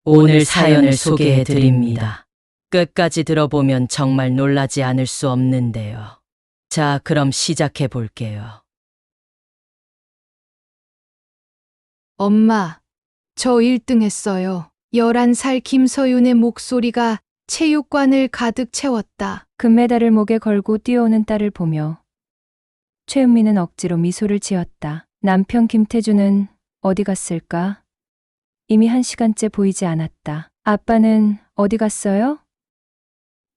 오늘 사연을 소개해 드립니다. 끝까지 들어보면 정말 놀라지 않을 수 없는데요. 자, 그럼 시작해 볼게요. 엄마, 저 1등 했어요. 11살 김서윤의 목소리가 체육관을 가득 채웠다. 금메달을 목에 걸고 뛰어오는 딸을 보며 최은미는 억지로 미소를 지었다. 남편 김태주는 어디 갔을까? 이미 1시간째 보이지 않았다. 아빠는 어디 갔어요?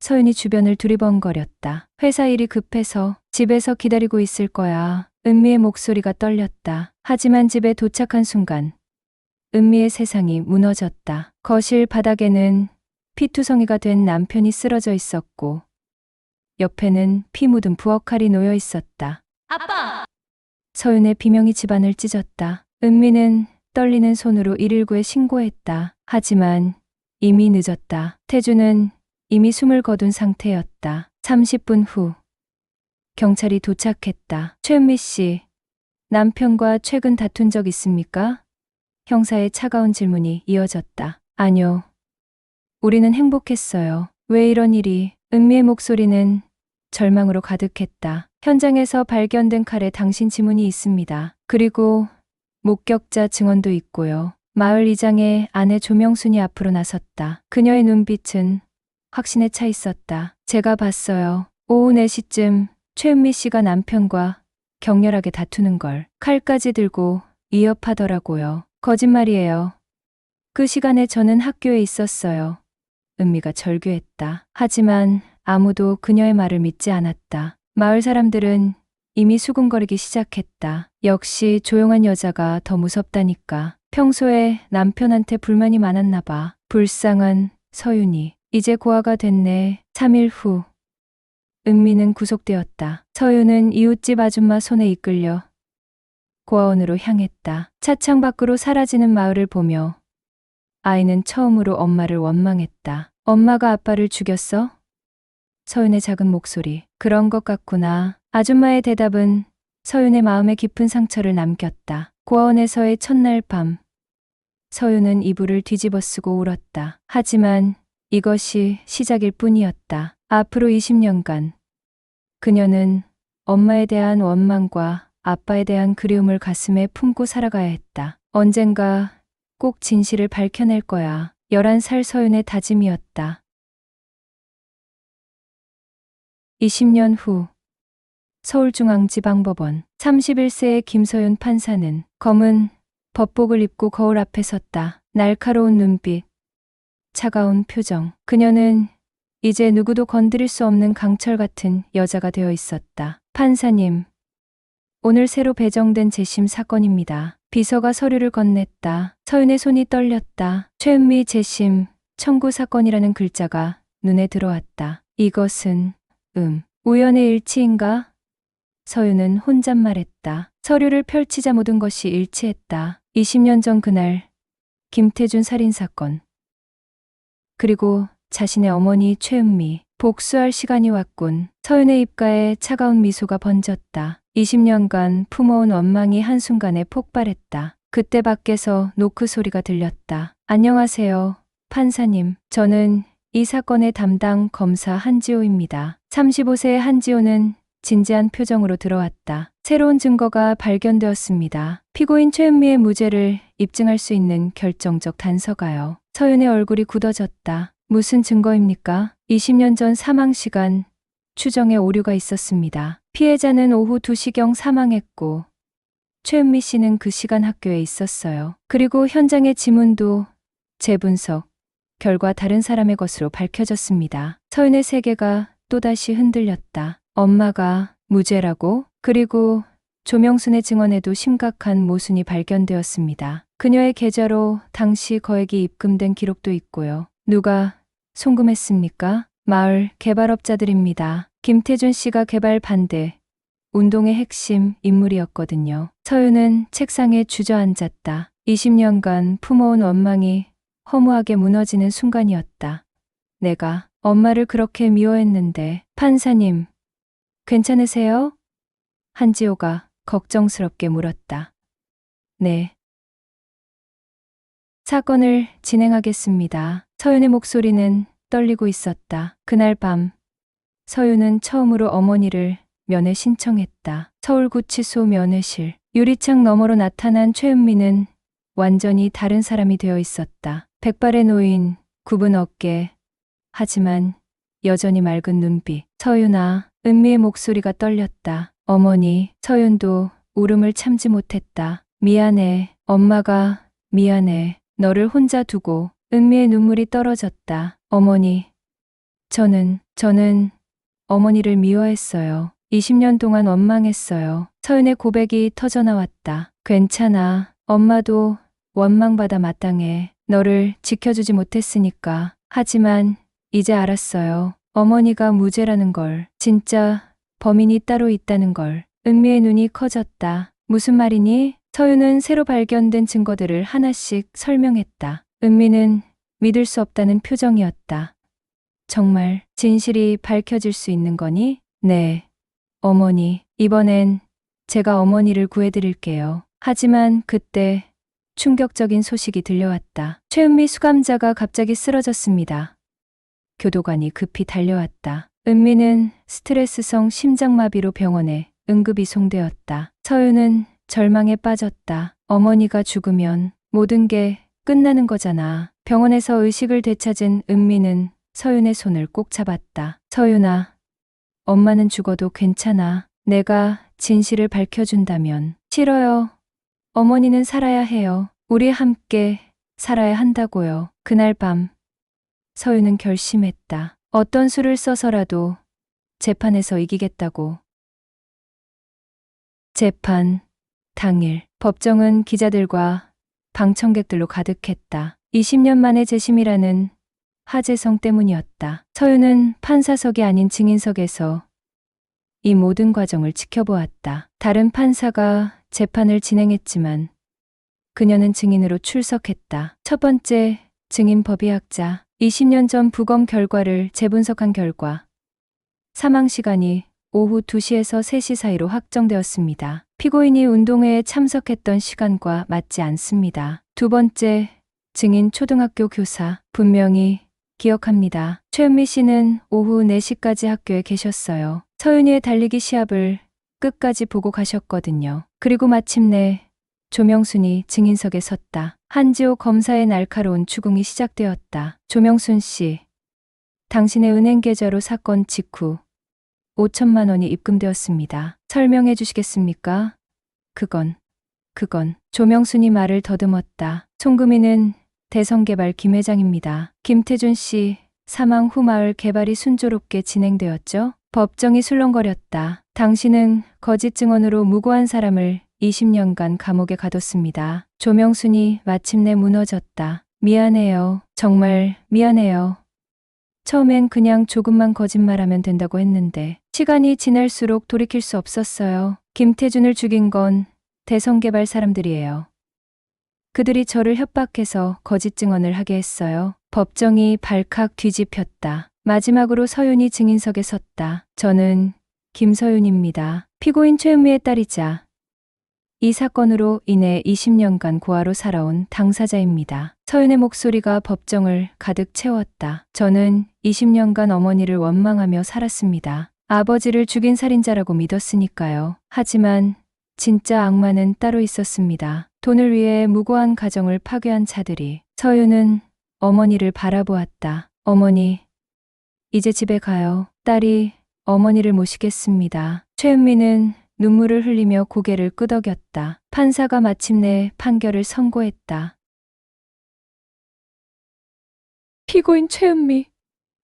서윤이 주변을 두리번거렸다. 회사 일이 급해서 집에서 기다리고 있을 거야. 은미의 목소리가 떨렸다. 하지만 집에 도착한 순간 은미의 세상이 무너졌다. 거실 바닥에는 피투성이가 된 남편이 쓰러져 있었고 옆에는 피 묻은 부엌칼이 놓여 있었다. 아빠! 서윤의 비명이 집안을 찢었다. 은미는 떨리는 손으로 119에 신고했다. 하지만 이미 늦었다. 태주는 이미 숨을 거둔 상태였다. 30분 후 경찰이 도착했다. 최은미 씨, 남편과 최근 다툰 적 있습니까? 형사의 차가운 질문이 이어졌다. 아니요. 우리는 행복했어요. 왜 이런 일이? 은미의 목소리는 절망으로 가득했다. 현장에서 발견된 칼에 당신 지문이 있습니다. 그리고 목격자 증언도 있고요. 마을 이장의 아내 조명순이 앞으로 나섰다. 그녀의 눈빛은 확신에 차 있었다. 제가 봤어요. 오후 4시쯤 최은미 씨가 남편과 격렬하게 다투는 걸 칼까지 들고 위협하더라고요. 거짓말이에요. 그 시간에 저는 학교에 있었어요. 은미가 절규했다. 하지만 아무도 그녀의 말을 믿지 않았다. 마을 사람들은 이미 수군거리기 시작했다. 역시 조용한 여자가 더 무섭다니까. 평소에 남편한테 불만이 많았나 봐. 불쌍한 서윤이. 이제 고아가 됐네. 3일 후 은미는 구속되었다. 서윤은 이웃집 아줌마 손에 이끌려 고아원으로 향했다. 차창 밖으로 사라지는 마을을 보며 아이는 처음으로 엄마를 원망했다. 엄마가 아빠를 죽였어? 서윤의 작은 목소리. 그런 것 같구나. 아줌마의 대답은 서윤의 마음에 깊은 상처를 남겼다. 고아원에서의 첫날 밤. 서윤은 이불을 뒤집어 쓰고 울었다. 하지만 이것이 시작일 뿐이었다. 앞으로 20년간 그녀는 엄마에 대한 원망과 아빠에 대한 그리움을 가슴에 품고 살아가야 했다. 언젠가 꼭 진실을 밝혀낼 거야. 11살 서윤의 다짐이었다. 20년 후 서울중앙지방법원 31세의 김서윤 판사는 검은 법복을 입고 거울 앞에 섰다. 날카로운 눈빛, 차가운 표정. 그녀는 이제 누구도 건드릴 수 없는 강철 같은 여자가 되어 있었다. 판사님, 오늘 새로 배정된 재심 사건입니다. 비서가 서류를 건넸다. 서윤의 손이 떨렸다. 최은미 재심 청구 사건이라는 글자가 눈에 들어왔다. 이것은 우연의 일치인가? 서윤은 혼잣말했다. 서류를 펼치자 모든 것이 일치했다. 20년 전 그날 김태준 살인사건, 그리고 자신의 어머니 최은미. 복수할 시간이 왔군. 서윤의 입가에 차가운 미소가 번졌다. 20년간 품어온 원망이 한순간에 폭발했다. 그때 밖에서 노크 소리가 들렸다. 안녕하세요, 판사님. 저는 이 사건의 담당 검사 한지호입니다. 35세의 한지호는 진지한 표정으로 들어왔다. 새로운 증거가 발견되었습니다. 피고인 최은미의 무죄를 입증할 수 있는 결정적 단서가요. 서윤의 얼굴이 굳어졌다. 무슨 증거입니까? 20년 전 사망 시간 추정에 오류가 있었습니다. 피해자는 오후 2시경 사망했고 최은미 씨는 그 시간 학교에 있었어요. 그리고 현장의 지문도 재분석 결과 다른 사람의 것으로 밝혀졌습니다. 서윤의 세계가 또다시 흔들렸다. 엄마가 무죄라고? 그리고 조명순의 증언에도 심각한 모순이 발견되었습니다. 그녀의 계좌로 당시 거액이 입금된 기록도 있고요. 누가 송금했습니까? 마을 개발업자들입니다. 김태준 씨가 개발 반대 운동의 핵심 인물이었거든요. 서윤은 책상에 주저앉았다. 20년간 품어온 원망이 허무하게 무너지는 순간이었다. 내가 엄마를 그렇게 미워했는데. 판사님, 괜찮으세요? 한지호가 걱정스럽게 물었다. 네. 사건을 진행하겠습니다. 서윤의 목소리는 떨리고 있었다. 그날 밤 서윤은 처음으로 어머니를 면회 신청했다. 서울구치소 면회실. 유리창 너머로 나타난 최은미는 완전히 다른 사람이 되어 있었다. 백발의 노인, 굽은 어깨. 하지만 여전히 맑은 눈빛. 서윤아, 은미의 목소리가 떨렸다. 어머니, 서윤도 울음을 참지 못했다. 미안해, 엄마가 미안해. 너를 혼자 두고. 은미의 눈물이 떨어졌다. 어머니, 저는 어머니를 미워했어요. 20년 동안 원망했어요. 서윤의 고백이 터져나왔다. 괜찮아. 엄마도 원망받아 마땅해. 너를 지켜주지 못했으니까. 하지만 이제 알았어요. 어머니가 무죄라는 걸. 진짜 범인이 따로 있다는 걸. 은미의 눈이 커졌다. 무슨 말이니? 서윤은 새로 발견된 증거들을 하나씩 설명했다. 은미는 믿을 수 없다는 표정이었다. 정말 진실이 밝혀질 수 있는 거니? 네. 어머니, 이번엔 제가 어머니를 구해드릴게요. 하지만 그때 충격적인 소식이 들려왔다. 최은미 수감자가 갑자기 쓰러졌습니다. 교도관이 급히 달려왔다. 은미는 스트레스성 심장마비로 병원에 응급 이송되었다. 서윤은 절망에 빠졌다. 어머니가 죽으면 모든 게 끝나는 거잖아. 병원에서 의식을 되찾은 은미는 서윤의 손을 꼭 잡았다. 서윤아, 엄마는 죽어도 괜찮아. 내가 진실을 밝혀준다면. 싫어요. 어머니는 살아야 해요. 우리 함께 살아야 한다고요. 그날 밤 서윤은 결심했다. 어떤 수를 써서라도 재판에서 이기겠다고. 재판 당일 법정은 기자들과 방청객들로 가득했다. 20년 만의 재심이라는 하재성 때문이었다. 서윤은 판사석이 아닌 증인석에서 이 모든 과정을 지켜보았다. 다른 판사가 재판을 진행했지만 그녀는 증인으로 출석했다. 첫 번째 증인 법의학자. 20년 전 부검 결과를 재분석한 결과 사망 시간이 오후 2시에서 3시 사이로 확정되었습니다. 피고인이 운동회에 참석했던 시간과 맞지 않습니다. 두 번째 증인 초등학교 교사. 분명히 기억합니다. 최은미 씨는 오후 4시까지 학교에 계셨어요. 서윤이의 달리기 시합을 끝까지 보고 가셨거든요. 그리고 마침내 조명순이 증인석에 섰다. 한지호 검사의 날카로운 추궁이 시작되었다. 조명순 씨, 당신의 은행 계좌로 사건 직후 5천만 원이 입금되었습니다. 설명해 주시겠습니까? 그건 조명순이 말을 더듬었다. 송금인은 대성개발 김 회장입니다. 김태준 씨 사망 후 마을 개발이 순조롭게 진행되었죠? 법정이 술렁거렸다. 당신은 거짓 증언으로 무고한 사람을 20년간 감옥에 가뒀습니다. 조명순이 마침내 무너졌다. 미안해요. 정말 미안해요. 처음엔 그냥 조금만 거짓말하면 된다고 했는데 시간이 지날수록 돌이킬 수 없었어요. 김태준을 죽인 건 대성개발 사람들이에요. 그들이 저를 협박해서 거짓 증언을 하게 했어요. 법정이 발칵 뒤집혔다. 마지막으로 서윤이 증인석에 섰다. 저는 김서윤입니다. 피고인 최은미의 딸이자 이 사건으로 인해 20년간 고아로 살아온 당사자입니다. 서윤의 목소리가 법정을 가득 채웠다. 저는 20년간 어머니를 원망하며 살았습니다. 아버지를 죽인 살인자라고 믿었으니까요. 하지만 진짜 악마는 따로 있었습니다. 돈을 위해 무고한 가정을 파괴한 자들이. 서윤은 어머니를 바라보았다. 어머니, 이제 집에 가요. 딸이 어머니를 모시겠습니다. 최은미는 눈물을 흘리며 고개를 끄덕였다. 판사가 마침내 판결을 선고했다. 피고인 최은미,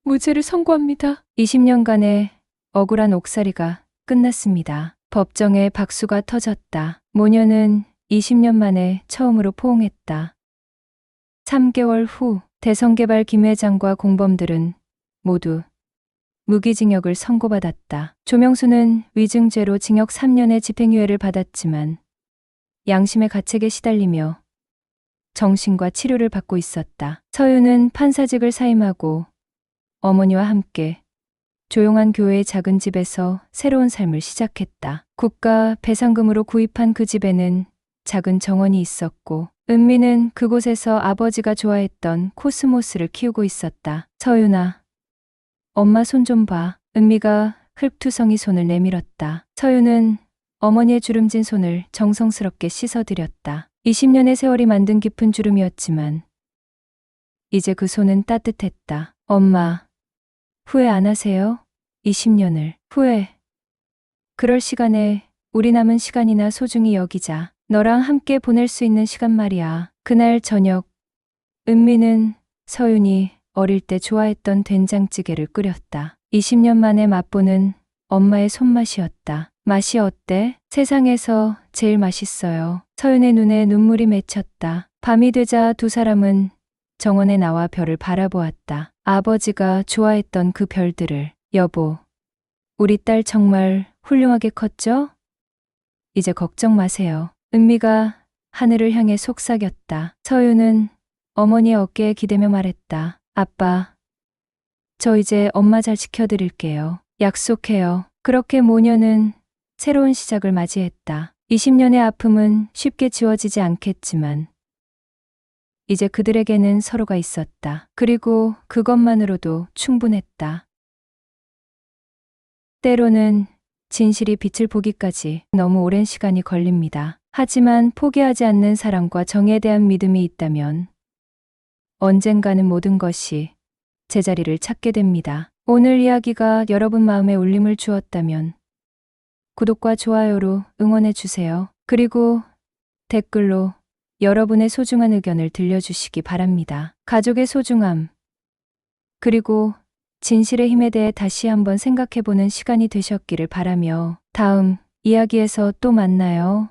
무죄를 선고합니다. 20년간의 억울한 옥살이가 끝났습니다. 법정에 박수가 터졌다. 모녀는 20년 만에 처음으로 포옹했다. 3개월 후 대성개발 김 회장과 공범들은 모두 무기징역을 선고받았다. 조명수는 위증죄로 징역 3년의 집행유예를 받았지만 양심의 가책에 시달리며 정신과 치료를 받고 있었다. 서윤은 판사직을 사임하고 어머니와 함께 조용한 교회의 작은 집에서 새로운 삶을 시작했다. 국가 배상금으로 구입한 그 집에는 작은 정원이 있었고 은미는 그곳에서 아버지가 좋아했던 코스모스를 키우고 있었다. 서윤아, 엄마 손 좀 봐. 은미가 흙투성이 손을 내밀었다. 서윤은 어머니의 주름진 손을 정성스럽게 씻어드렸다. 20년의 세월이 만든 깊은 주름이었지만 이제 그 손은 따뜻했다. 엄마, 후회 안 하세요? 20년을 후회. 그럴 시간에 우리 남은 시간이나 소중히 여기자. 너랑 함께 보낼 수 있는 시간 말이야. 그날 저녁, 은미는 서윤이 어릴 때 좋아했던 된장찌개를 끓였다. 20년 만에 맛보는 엄마의 손맛이었다. 맛이 어때? 세상에서 제일 맛있어요. 서윤의 눈에 눈물이 맺혔다. 밤이 되자 두 사람은 정원에 나와 별을 바라보았다. 아버지가 좋아했던 그 별들을. 여보, 우리 딸 정말 훌륭하게 컸죠? 이제 걱정 마세요. 은미가 하늘을 향해 속삭였다. 서윤은 어머니의 어깨에 기대며 말했다. 아빠, 저 이제 엄마 잘 지켜드릴게요. 약속해요. 그렇게 모녀는 새로운 시작을 맞이했다. 20년의 아픔은 쉽게 지워지지 않겠지만 이제 그들에게는 서로가 있었다. 그리고 그것만으로도 충분했다. 때로는 진실이 빛을 보기까지 너무 오랜 시간이 걸립니다. 하지만 포기하지 않는 사랑과 정에 대한 믿음이 있다면 언젠가는 모든 것이 제자리를 찾게 됩니다. 오늘 이야기가 여러분 마음에 울림을 주었다면 구독과 좋아요로 응원해 주세요. 그리고 댓글로 여러분의 소중한 의견을 들려주시기 바랍니다. 가족의 소중함, 그리고 진실의 힘에 대해 다시 한번 생각해보는 시간이 되셨기를 바라며 다음 이야기에서 또 만나요.